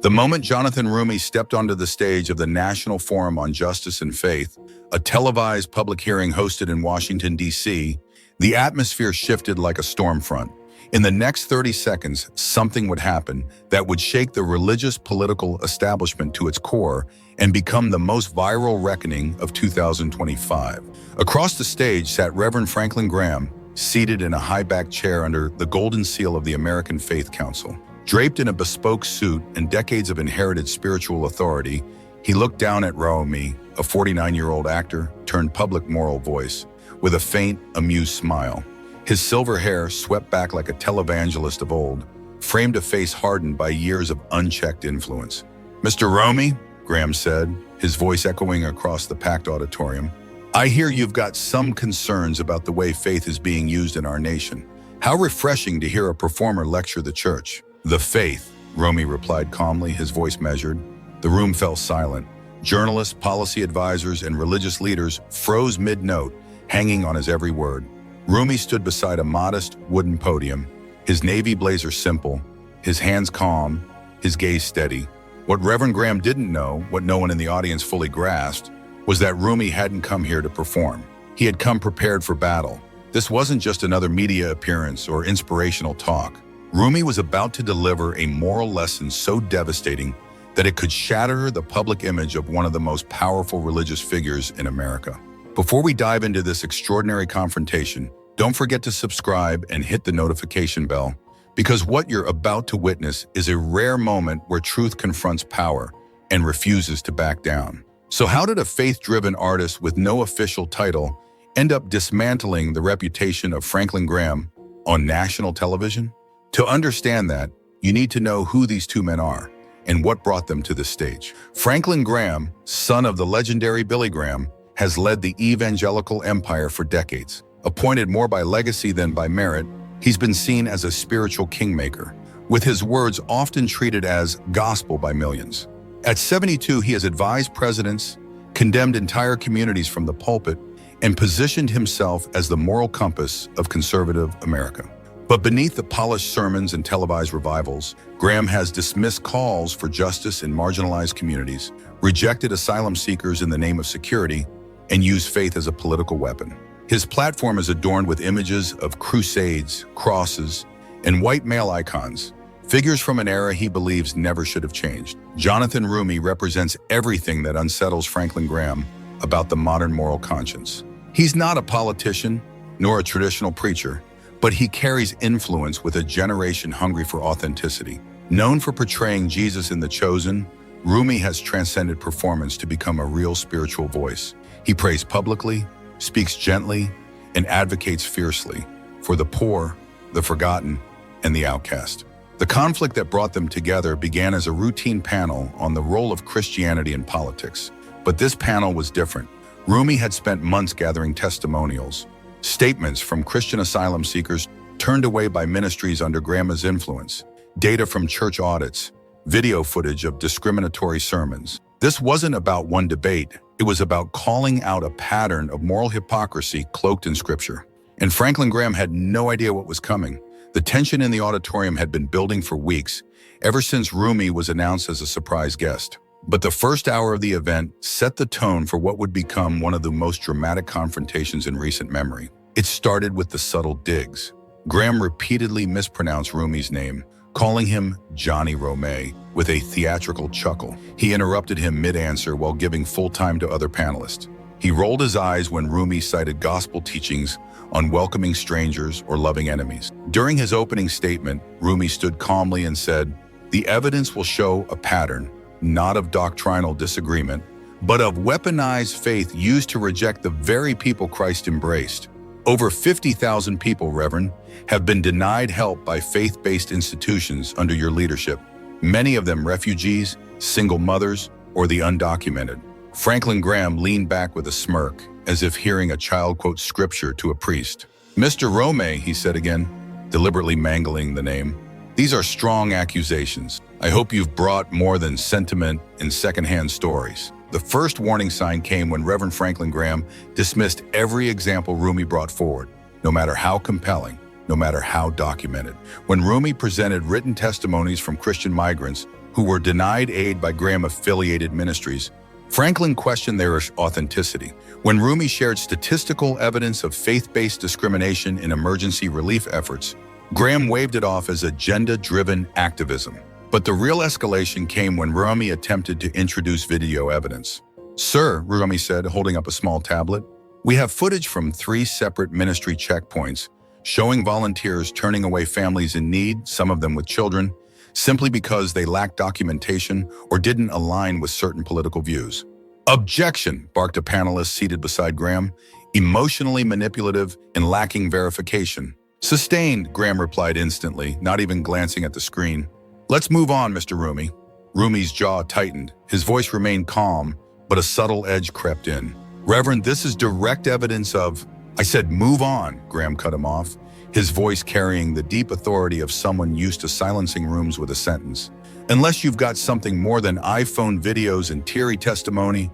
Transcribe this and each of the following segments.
The moment Jonathan Roumie stepped onto the stage of the National Forum on Justice and Faith, a televised public hearing hosted in Washington, D.C., the atmosphere shifted like a storm front. In the next 30 seconds, something would happen that would shake the religious political establishment to its core and become the most viral reckoning of 2025. Across the stage sat Reverend Franklin Graham, seated in a high-backed chair under the golden seal of the American Faith Council. Draped in a bespoke suit and decades of inherited spiritual authority, he looked down at Roumie, a 49-year-old actor turned public moral voice, with a faint, amused smile. His silver hair, swept back like a televangelist of old, framed a face hardened by years of unchecked influence. "Mr. Roumie," Graham said, his voice echoing across the packed auditorium, "I hear you've got some concerns about the way faith is being used in our nation. How refreshing to hear a performer lecture the church." "The faith," Roumie replied calmly, his voice measured. The room fell silent. Journalists, policy advisors, and religious leaders froze mid-note, hanging on his every word. Roumie stood beside a modest wooden podium, his navy blazer simple, his hands calm, his gaze steady. What Reverend Graham didn't know, what no one in the audience fully grasped, was that Roumie hadn't come here to perform. He had come prepared for battle. This wasn't just another media appearance or inspirational talk. Roumie was about to deliver a moral lesson so devastating that it could shatter the public image of one of the most powerful religious figures in America. Before we dive into this extraordinary confrontation, don't forget to subscribe and hit the notification bell, because what you're about to witness is a rare moment where truth confronts power and refuses to back down. So how did a faith-driven artist with no official title end up dismantling the reputation of Franklin Graham on national television? To understand that, you need to know who these two men are and what brought them to the stage. Franklin Graham, son of the legendary Billy Graham, has led the evangelical empire for decades. Appointed more by legacy than by merit, he's been seen as a spiritual kingmaker, with his words often treated as gospel by millions. At 72, he has advised presidents, condemned entire communities from the pulpit, and positioned himself as the moral compass of conservative America. But beneath the polished sermons and televised revivals, Graham has dismissed calls for justice in marginalized communities, rejected asylum seekers in the name of security, and used faith as a political weapon. His platform is adorned with images of crusades, crosses, and white male icons, figures from an era he believes never should have changed. Jonathan Roumie represents everything that unsettles Franklin Graham about the modern moral conscience. He's not a politician, nor a traditional preacher, but he carries influence with a generation hungry for authenticity. Known for portraying Jesus in The Chosen, Roumie has transcended performance to become a real spiritual voice. He prays publicly, speaks gently, and advocates fiercely for the poor, the forgotten, and the outcast. The conflict that brought them together began as a routine panel on the role of Christianity in politics. But this panel was different. Roumie had spent months gathering testimonials, statements from Christian asylum seekers turned away by ministries under Graham's influence, data from church audits, video footage of discriminatory sermons. This wasn't about one debate. It was about calling out a pattern of moral hypocrisy cloaked in Scripture. And Franklin Graham had no idea what was coming. The tension in the auditorium had been building for weeks, ever since Roumie was announced as a surprise guest. But the first hour of the event set the tone for what would become one of the most dramatic confrontations in recent memory. It started with the subtle digs. Graham repeatedly mispronounced Roumie's name, calling him Johnny Roumie with a theatrical chuckle. He interrupted him mid-answer while giving full time to other panelists. He rolled his eyes when Roumie cited gospel teachings on welcoming strangers or loving enemies. During his opening statement, Roumie stood calmly and said, "The evidence will show a pattern, not of doctrinal disagreement, but of weaponized faith used to reject the very people Christ embraced. Over 50,000 people, Reverend, have been denied help by faith-based institutions under your leadership, many of them refugees, single mothers, or the undocumented." Franklin Graham leaned back with a smirk, as if hearing a child quote scripture to a priest. "Mr. Roumie," he said again, deliberately mangling the name, "these are strong accusations. I hope you've brought more than sentiment and secondhand stories." The first warning sign came when Reverend Franklin Graham dismissed every example Roumie brought forward, no matter how compelling, no matter how documented. When Roumie presented written testimonies from Christian migrants who were denied aid by Graham-affiliated ministries, Franklin questioned their authenticity. When Roumie shared statistical evidence of faith-based discrimination in emergency relief efforts, Graham waved it off as agenda-driven activism. But the real escalation came when Roumie attempted to introduce video evidence. "Sir," Roumie said, holding up a small tablet, "we have footage from 3 separate ministry checkpoints showing volunteers turning away families in need, some of them with children, simply because they lacked documentation or didn't align with certain political views." "Objection," barked a panelist seated beside Graham, "emotionally manipulative and lacking verification." "Sustained," Graham replied instantly, not even glancing at the screen. "Let's move on, Mr. Roumie." Roumie's jaw tightened. His voice remained calm, but a subtle edge crept in. "Reverend, this is direct evidence of—" "I said move on," Graham cut him off, his voice carrying the deep authority of someone used to silencing rooms with a sentence. "Unless you've got something more than iPhone videos and teary testimony,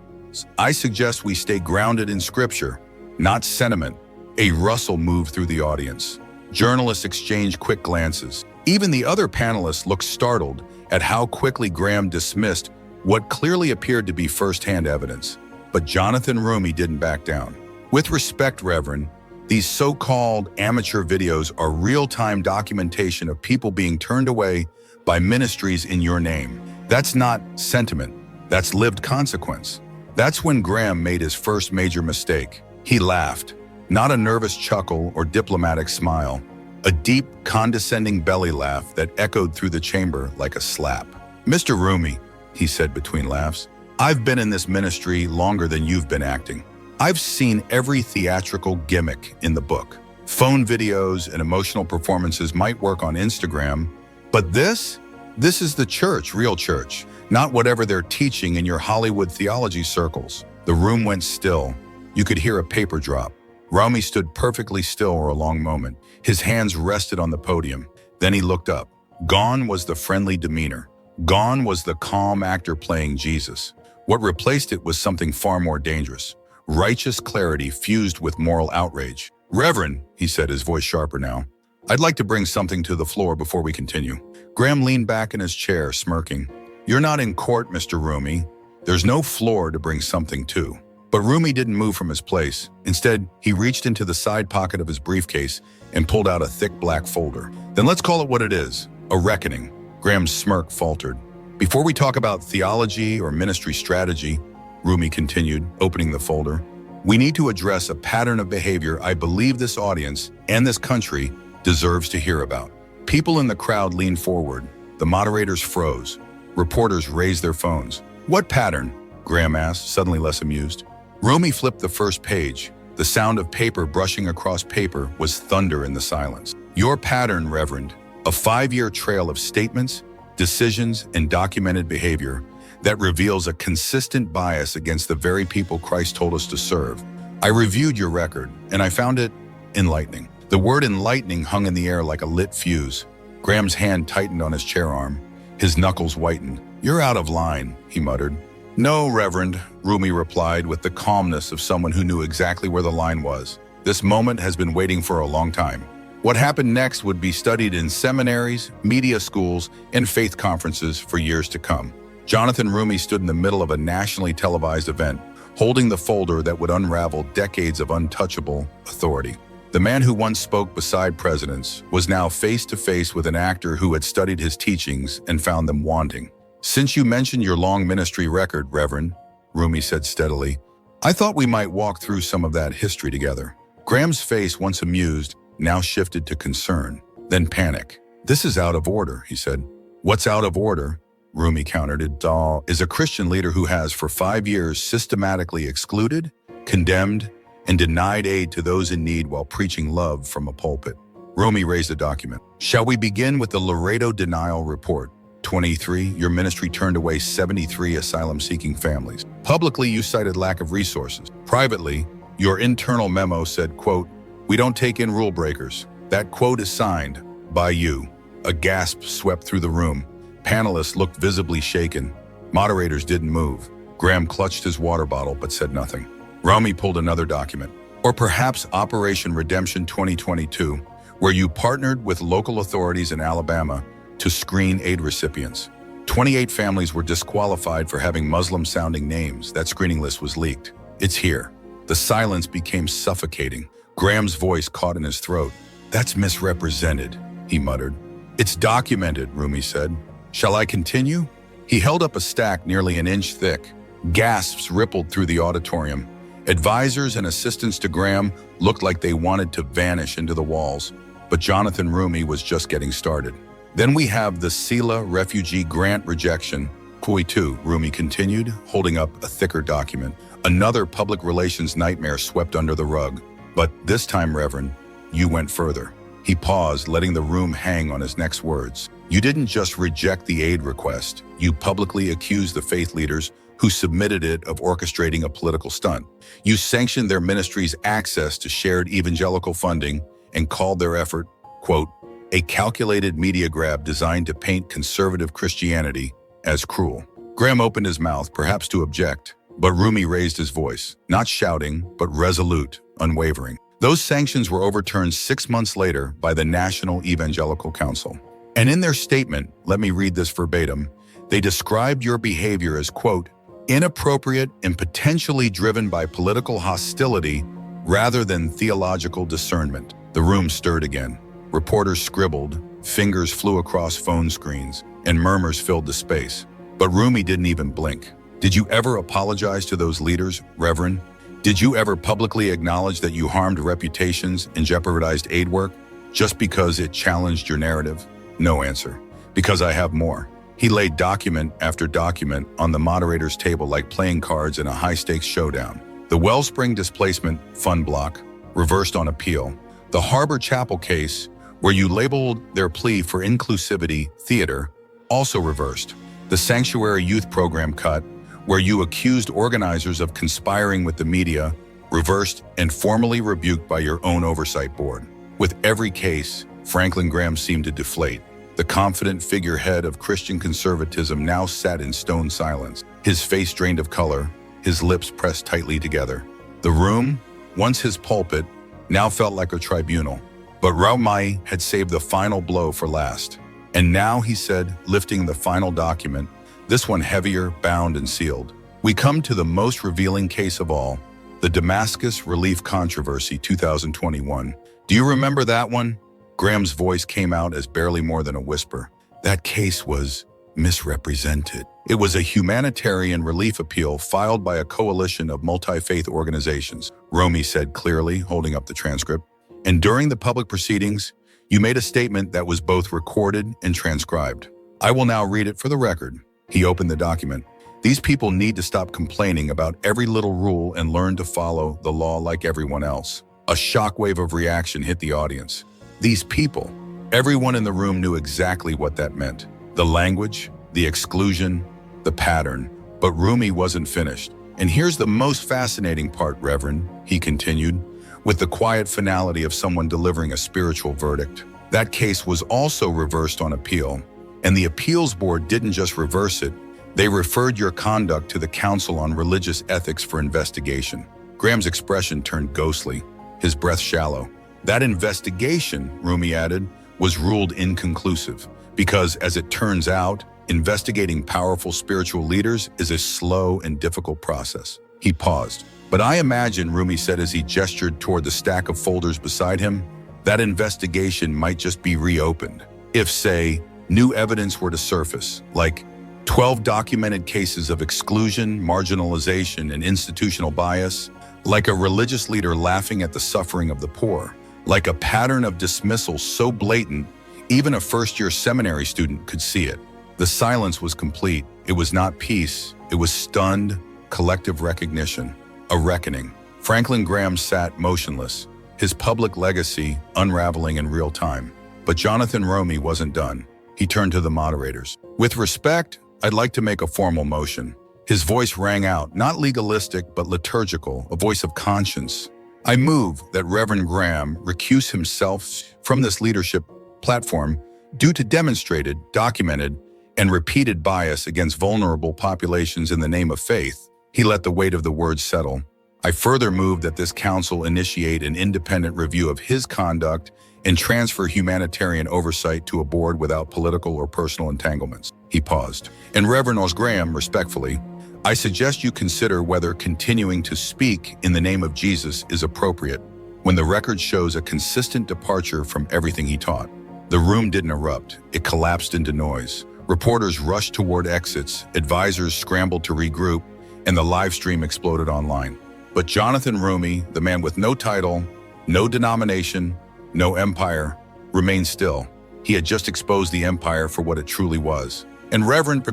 I suggest we stay grounded in scripture, not sentiment." A rustle moved through the audience. Journalists exchanged quick glances. Even the other panelists looked startled at how quickly Graham dismissed what clearly appeared to be first-hand evidence. But Jonathan Roumie didn't back down. "With respect, Reverend, these so-called amateur videos are real-time documentation of people being turned away by ministries in your name. That's not sentiment. That's lived consequence." That's when Graham made his first major mistake. He laughed, not a nervous chuckle or diplomatic smile, a deep, condescending belly laugh that echoed through the chamber like a slap. "Mr. Roumie," he said between laughs, "I've been in this ministry longer than you've been acting. I've seen every theatrical gimmick in the book. Phone videos and emotional performances might work on Instagram, but this is the church, real church, not whatever they're teaching in your Hollywood theology circles." The room went still. You could hear a paper drop. Roumie stood perfectly still for a long moment. His hands rested on the podium. Then he looked up. Gone was the friendly demeanor. Gone was the calm actor playing Jesus. What replaced it was something far more dangerous. Righteous clarity fused with moral outrage. "Reverend," he said, his voice sharper now, "I'd like to bring something to the floor before we continue." Graham leaned back in his chair, smirking. "You're not in court, Mr. Roumie. There's no floor to bring something to." But Roumie didn't move from his place. Instead, he reached into the side pocket of his briefcase and pulled out a thick black folder. "Then let's call it what it is, a reckoning." Graham's smirk faltered. "Before we talk about theology or ministry strategy," Roumie continued, opening the folder, "we need to address a pattern of behavior I believe this audience and this country deserves to hear about." People in the crowd leaned forward. The moderators froze. Reporters raised their phones. "What pattern?" Graham asked, suddenly less amused. Roumie flipped the first page. The sound of paper brushing across paper was thunder in the silence. "Your pattern, Reverend, a 5-year trail of statements, decisions, and documented behavior that reveals a consistent bias against the very people Christ told us to serve. I reviewed your record, and I found it enlightening." The word enlightening hung in the air like a lit fuse. Graham's hand tightened on his chair arm. His knuckles whitened. "You're out of line," he muttered. "No, Reverend," Roumie replied with the calmness of someone who knew exactly where the line was. "This moment has been waiting for a long time." What happened next would be studied in seminaries, media schools, and faith conferences for years to come. Jonathan Roumie stood in the middle of a nationally televised event, holding the folder that would unravel decades of untouchable authority. The man who once spoke beside presidents was now face-to-face with an actor who had studied his teachings and found them wanting. "Since you mentioned your long ministry record, Reverend," Roumie said steadily, "I thought we might walk through some of that history together." Graham's face, once amused, now shifted to concern, then panic. "This is out of order," he said. "What's out of order?" Roumie countered. "It is a Christian leader who has for 5 years systematically excluded, condemned, and denied aid to those in need while preaching love from a pulpit." Roumie raised a document. "Shall we begin with the Laredo Denial Report? 23, your ministry turned away 73 asylum-seeking families. Publicly, you cited lack of resources. Privately, your internal memo said, quote, 'We don't take in rule breakers.' That quote is signed by you." A gasp swept through the room. Panelists looked visibly shaken. Moderators didn't move. Graham clutched his water bottle but said nothing. Roumie pulled another document. "Or perhaps Operation Redemption 2022, where you partnered with local authorities in Alabama to screen aid recipients." 28 families were disqualified for having Muslim-sounding names. That screening list was leaked. It's here. The silence became suffocating. Graham's voice caught in his throat. That's misrepresented, he muttered. It's documented, Roumie said. Shall I continue? He held up a stack nearly an inch thick. Gasps rippled through the auditorium. Advisors and assistants to Graham looked like they wanted to vanish into the walls, but Jonathan Roumie was just getting started. Then we have the CELA refugee grant rejection. Koi 2, Roumie continued, holding up a thicker document. Another public relations nightmare swept under the rug. But this time, Reverend, you went further. He paused, letting the room hang on his next words. You didn't just reject the aid request. You publicly accused the faith leaders who submitted it of orchestrating a political stunt. You sanctioned their ministry's access to shared evangelical funding and called their effort, quote, a calculated media grab designed to paint conservative Christianity as cruel. Graham opened his mouth, perhaps to object, but Roumie raised his voice, not shouting, but resolute, unwavering. Those sanctions were overturned 6 months later by the National Evangelical Council. And in their statement, let me read this verbatim, they described your behavior as, quote, inappropriate and potentially driven by political hostility rather than theological discernment. The room stirred again. Reporters scribbled, fingers flew across phone screens, and murmurs filled the space. But Roumie didn't even blink. Did you ever apologize to those leaders, Reverend? Did you ever publicly acknowledge that you harmed reputations and jeopardized aid work just because it challenged your narrative? No answer. Because I have more. He laid document after document on the moderator's table like playing cards in a high-stakes showdown. The Wellspring Displacement Fund block, reversed on appeal. The Harbor Chapel case, where you labeled their plea for inclusivity theater, also reversed. The Sanctuary Youth Program cut, where you accused organizers of conspiring with the media, reversed and formally rebuked by your own oversight board. With every case, Franklin Graham seemed to deflate. The confident figurehead of Christian conservatism now sat in stone silence, his face drained of color, his lips pressed tightly together. The room, once his pulpit, now felt like a tribunal. But Roumie had saved the final blow for last. And now, he said, lifting the final document, this one heavier, bound and sealed. We come to the most revealing case of all, the Damascus Relief Controversy 2021. Do you remember that one? Graham's voice came out as barely more than a whisper. That case was misrepresented. It was a humanitarian relief appeal filed by a coalition of multi-faith organizations, Roumie said clearly, holding up the transcript. And during the public proceedings, you made a statement that was both recorded and transcribed. I will now read it for the record. He opened the document. These people need to stop complaining about every little rule and learn to follow the law like everyone else. A shockwave of reaction hit the audience. These people, everyone in the room knew exactly what that meant. The language, the exclusion, the pattern. But Roumie wasn't finished. And here's the most fascinating part, Reverend, he continued, with the quiet finality of someone delivering a spiritual verdict. That case was also reversed on appeal. And the appeals board didn't just reverse it, they referred your conduct to the Council on Religious Ethics for investigation. Graham's expression turned ghostly, his breath shallow. That investigation, Roumie added, was ruled inconclusive because, as it turns out, investigating powerful spiritual leaders is a slow and difficult process. He paused. But I imagine, Roumie said as he gestured toward the stack of folders beside him, that investigation might just be reopened. If, say, new evidence were to surface, like 12 documented cases of exclusion, marginalization, and institutional bias, like a religious leader laughing at the suffering of the poor, like a pattern of dismissal so blatant, even a first-year seminary student could see it. The silence was complete. It was not peace. It was stunned, collective recognition. A reckoning. Franklin Graham sat motionless, his public legacy unraveling in real time. But Jonathan Roumie wasn't done. He turned to the moderators. With respect, I'd like to make a formal motion. His voice rang out, not legalistic, but liturgical, a voice of conscience. I move that Reverend Graham recuse himself from this leadership platform due to demonstrated, documented, and repeated bias against vulnerable populations in the name of faith. He let the weight of the words settle. I further move that this council initiate an independent review of his conduct and transfer humanitarian oversight to a board without political or personal entanglements. He paused. And Reverend Graham, respectfully, I suggest you consider whether continuing to speak in the name of Jesus is appropriate when the record shows a consistent departure from everything he taught. The room didn't erupt. It collapsed into noise. Reporters rushed toward exits, advisors scrambled to regroup, and the live stream exploded online. But Jonathan Roumie, the man with no title, no denomination, no empire, remained still. He had just exposed the empire for what it truly was. And Reverend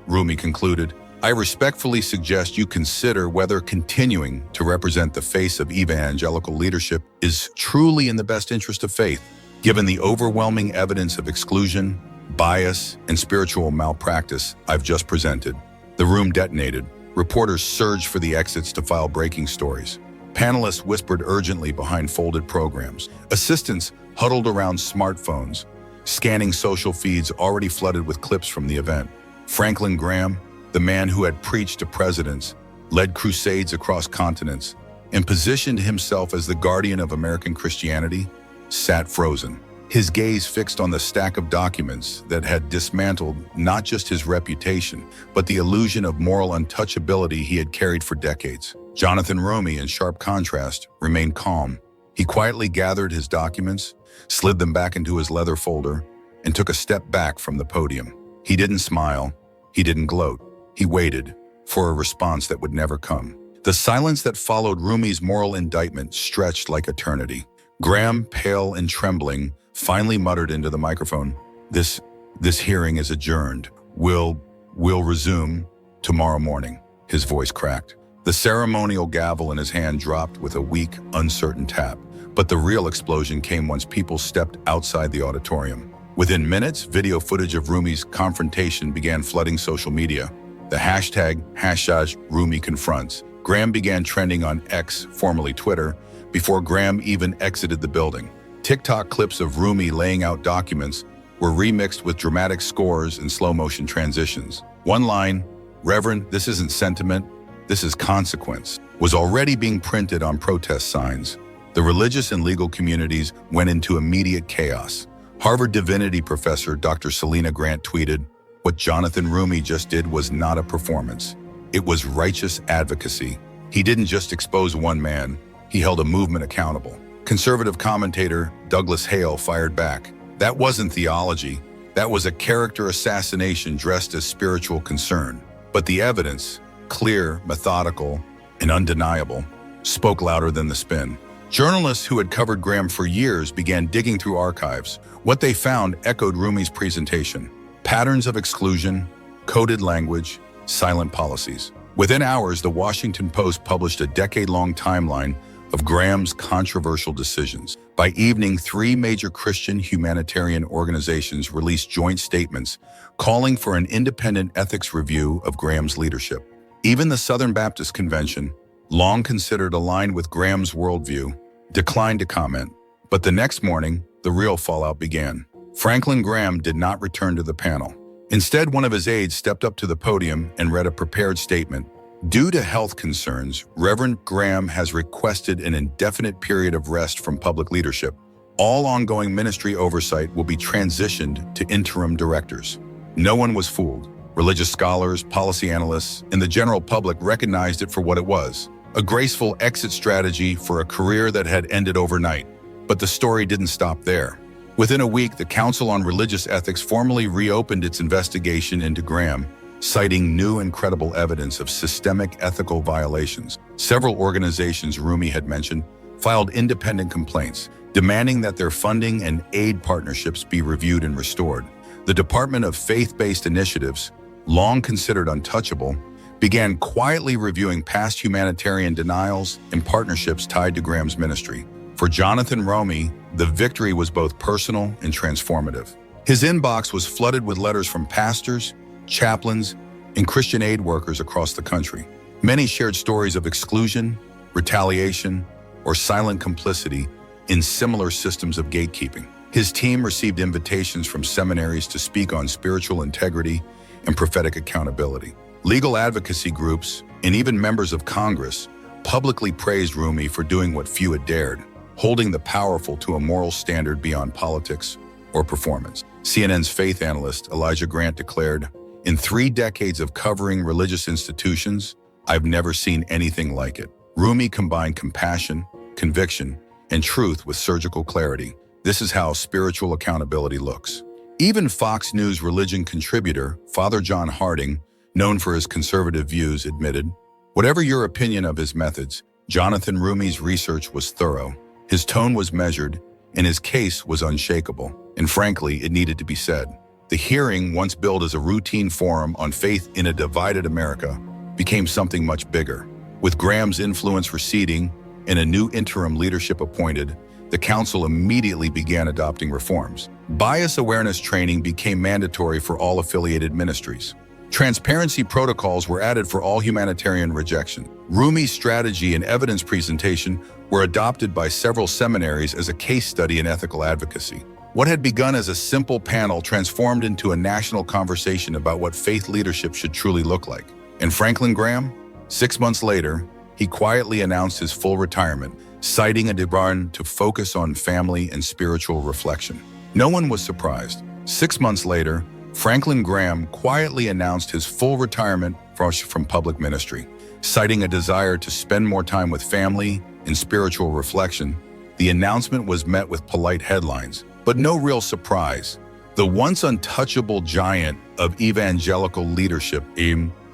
Roumie concluded, I respectfully suggest you consider whether continuing to represent the face of evangelical leadership is truly in the best interest of faith, given the overwhelming evidence of exclusion, bias, and spiritual malpractice I've just presented. The room detonated. Reporters surged for the exits to file breaking stories. Panelists whispered urgently behind folded programs. Assistants huddled around smartphones, scanning social feeds already flooded with clips from the event. Franklin Graham, the man who had preached to presidents, led crusades across continents, and positioned himself as the guardian of American Christianity, sat frozen, his gaze fixed on the stack of documents that had dismantled not just his reputation, but the illusion of moral untouchability he had carried for decades. Jonathan Roumie, in sharp contrast, remained calm. He quietly gathered his documents, slid them back into his leather folder, and took a step back from the podium. He didn't smile. He didn't gloat. He waited for a response that would never come. The silence that followed Roumie's moral indictment stretched like eternity. Graham, pale and trembling, finally muttered into the microphone, This hearing is adjourned. We'll resume tomorrow morning." His voice cracked. The ceremonial gavel in his hand dropped with a weak, uncertain tap. But the real explosion came once people stepped outside the auditorium. Within minutes, video footage of Roumie's confrontation began flooding social media. The hashtag Roumie confronts. Graham began trending on X, formerly Twitter, before Graham even exited the building. TikTok clips of Roumie laying out documents were remixed with dramatic scores and slow-motion transitions. One line, "Reverend, this isn't sentiment, this is consequence," was already being printed on protest signs. The religious and legal communities went into immediate chaos. Harvard divinity professor Dr. Selena Grant tweeted, "What Jonathan Roumie just did was not a performance. It was righteous advocacy. He didn't just expose one man, he held a movement accountable." Conservative commentator Douglas Hale fired back. "That wasn't theology. That was a character assassination dressed as spiritual concern." But the evidence, clear, methodical, and undeniable, spoke louder than the spin. Journalists who had covered Graham for years began digging through archives. What they found echoed Roumie's presentation. Patterns of exclusion, coded language, silent policies. Within hours, the Washington Post published a decade-long timeline of Graham's controversial decisions. By evening, 3 major Christian humanitarian organizations released joint statements calling for an independent ethics review of Graham's leadership. Even the Southern Baptist Convention, long considered aligned with Graham's worldview, declined to comment. But the next morning, the real fallout began. Franklin Graham did not return to the panel. Instead, one of his aides stepped up to the podium and read a prepared statement. Due to health concerns, Reverend Graham has requested an indefinite period of rest from public leadership. All ongoing ministry oversight will be transitioned to interim directors. No one was fooled. Religious scholars, policy analysts, and the general public recognized it for what it was: a graceful exit strategy for a career that had ended overnight. But the story didn't stop there. Within a week, the Council on Religious Ethics formally reopened its investigation into Graham, citing new and credible evidence of systemic ethical violations. Several organizations Roumie had mentioned filed independent complaints, demanding that their funding and aid partnerships be reviewed and restored. The Department of Faith-Based Initiatives, long considered untouchable, began quietly reviewing past humanitarian denials and partnerships tied to Graham's ministry. For Jonathan Roumie, the victory was both personal and transformative. His inbox was flooded with letters from pastors, chaplains, and Christian aid workers across the country. Many shared stories of exclusion, retaliation, or silent complicity in similar systems of gatekeeping. His team received invitations from seminaries to speak on spiritual integrity and prophetic accountability. Legal advocacy groups, and even members of Congress, publicly praised Roumie for doing what few had dared: holding the powerful to a moral standard beyond politics or performance. CNN's faith analyst Elijah Grant declared, "In 3 decades of covering religious institutions, I've never seen anything like it." Roumie combined compassion, conviction, and truth with surgical clarity. This is how spiritual accountability looks. Even Fox News religion contributor, Father John Harding, known for his conservative views, admitted, "Whatever your opinion of his methods, Jonathan Roumie's research was thorough. His tone was measured, and his case was unshakable. And frankly, it needed to be said." The hearing, once billed as a routine forum on faith in a divided America, became something much bigger. With Graham's influence receding and a new interim leadership appointed, the council immediately began adopting reforms. Bias awareness training became mandatory for all affiliated ministries. Transparency protocols were added for all humanitarian rejection. Roumie's strategy and evidence presentation were adopted by several seminaries as a case study in ethical advocacy. What had begun as a simple panel transformed into a national conversation about what faith leadership should truly look like. And Franklin Graham? 6 months later, he quietly announced his full retirement, citing a demand to focus on family and spiritual reflection. No one was surprised. 6 months later, Franklin Graham quietly announced his full retirement from public ministry, citing a desire to spend more time with family and spiritual reflection. The announcement was met with polite headlines, but no real surprise. The once untouchable giant of evangelical leadership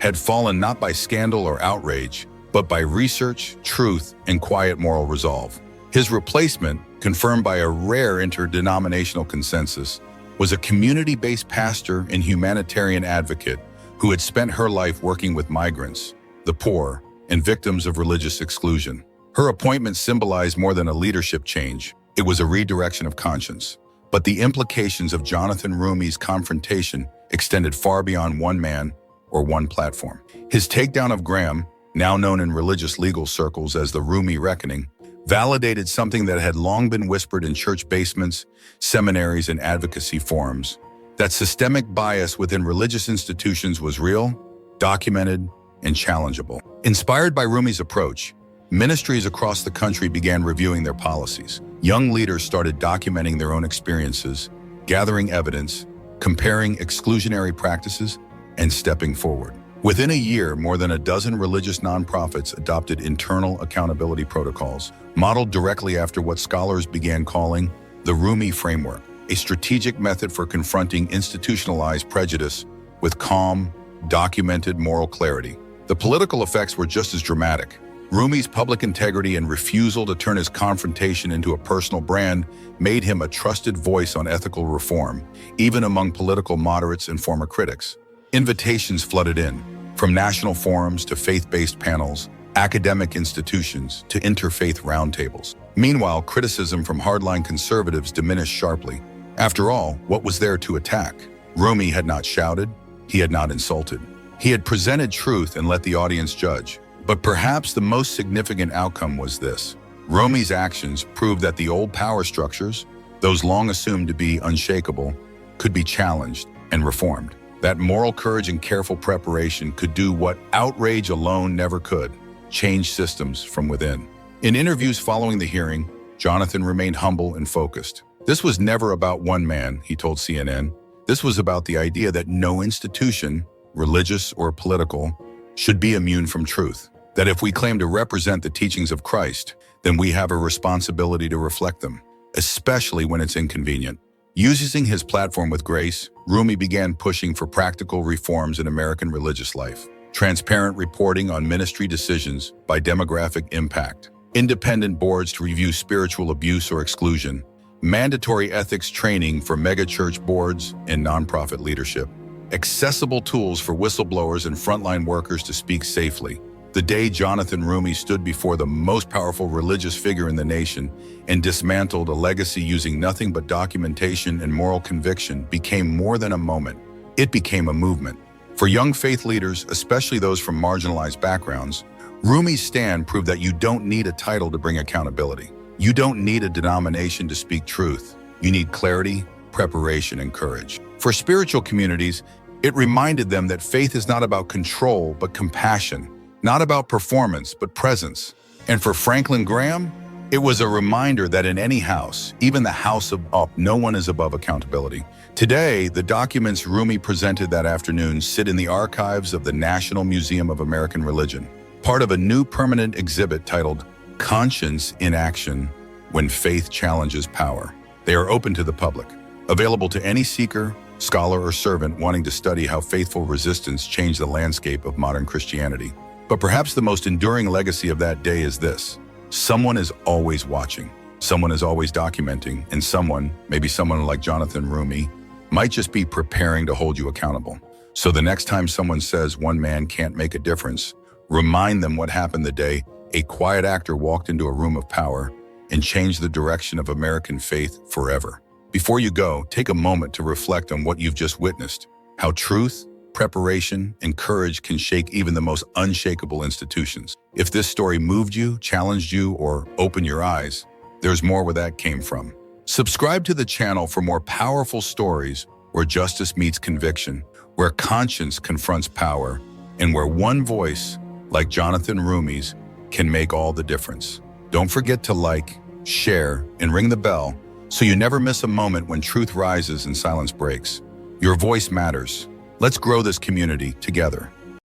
had fallen not by scandal or outrage, but by research, truth, and quiet moral resolve. His replacement, confirmed by a rare interdenominational consensus, was a community-based pastor and humanitarian advocate who had spent her life working with migrants, the poor, and victims of religious exclusion. Her appointment symbolized more than a leadership change. It was a redirection of conscience. But the implications of Jonathan Roumie's confrontation extended far beyond one man or one platform. His takedown of Graham, now known in religious legal circles as the Roumie Reckoning, validated something that had long been whispered in church basements, seminaries, and advocacy forums: that systemic bias within religious institutions was real, documented, and challengeable. Inspired by Roumie's approach, ministries across the country began reviewing their policies. Young leaders started documenting their own experiences, gathering evidence, comparing exclusionary practices, and stepping forward. Within a year, more than a dozen religious nonprofits adopted internal accountability protocols, modeled directly after what scholars began calling the Roumie framework, a strategic method for confronting institutionalized prejudice with calm, documented moral clarity. The political effects were just as dramatic. Roumie's public integrity and refusal to turn his confrontation into a personal brand made him a trusted voice on ethical reform, even among political moderates and former critics. Invitations flooded in, from national forums to faith-based panels, academic institutions to interfaith roundtables. Meanwhile, criticism from hardline conservatives diminished sharply. After all, what was there to attack? Roumie had not shouted, he had not insulted. He had presented truth and let the audience judge. But perhaps the most significant outcome was this: Roumie's actions proved that the old power structures, those long assumed to be unshakable, could be challenged and reformed. That moral courage and careful preparation could do what outrage alone never could: change systems from within. In interviews following the hearing, Jonathan remained humble and focused. This was never about one man, he told CNN. This was about the idea that no institution, religious or political, should be immune from truth. That if we claim to represent the teachings of Christ, then we have a responsibility to reflect them, especially when it's inconvenient. Using his platform with grace, Roumie began pushing for practical reforms in American religious life: transparent reporting on ministry decisions by demographic impact, independent boards to review spiritual abuse or exclusion, mandatory ethics training for megachurch boards and nonprofit leadership, accessible tools for whistleblowers and frontline workers to speak safely. The day Jonathan Roumie stood before the most powerful religious figure in the nation and dismantled a legacy using nothing but documentation and moral conviction became more than a moment. It became a movement. For young faith leaders, especially those from marginalized backgrounds, Roumie's stand proved that you don't need a title to bring accountability. You don't need a denomination to speak truth. You need clarity, preparation, and courage. For spiritual communities, it reminded them that faith is not about control, but compassion. Not about performance, but presence. And for Franklin Graham, It was a reminder that in any house, even the house of up, no one is above accountability. Today, the documents Roumie presented that afternoon sit in the archives of the National Museum of American Religion, part of a new permanent exhibit titled Conscience in Action When Faith Challenges Power. They are open to the public, available to any seeker, scholar, or servant wanting to study how faithful resistance changed the landscape of modern Christianity. But perhaps the most enduring legacy of that day is this: someone is always watching, someone is always documenting, and someone, maybe someone like Jonathan Roumie, might just be preparing to hold you accountable. So the next time someone says one man can't make a difference, remind them what happened the day a quiet actor walked into a room of power and changed the direction of American faith forever. Before you go, take a moment to reflect on what you've just witnessed, how truth, preparation, and courage can shake even the most unshakable institutions. If this story moved you, challenged you, or opened your eyes, there's more where that came from. Subscribe to the channel for more powerful stories where justice meets conviction, where conscience confronts power, and where one voice, like Jonathan Roumie's, can make all the difference. Don't forget to like, share, and ring the bell so you never miss a moment when truth rises and silence breaks. Your voice matters. Let's grow this community together.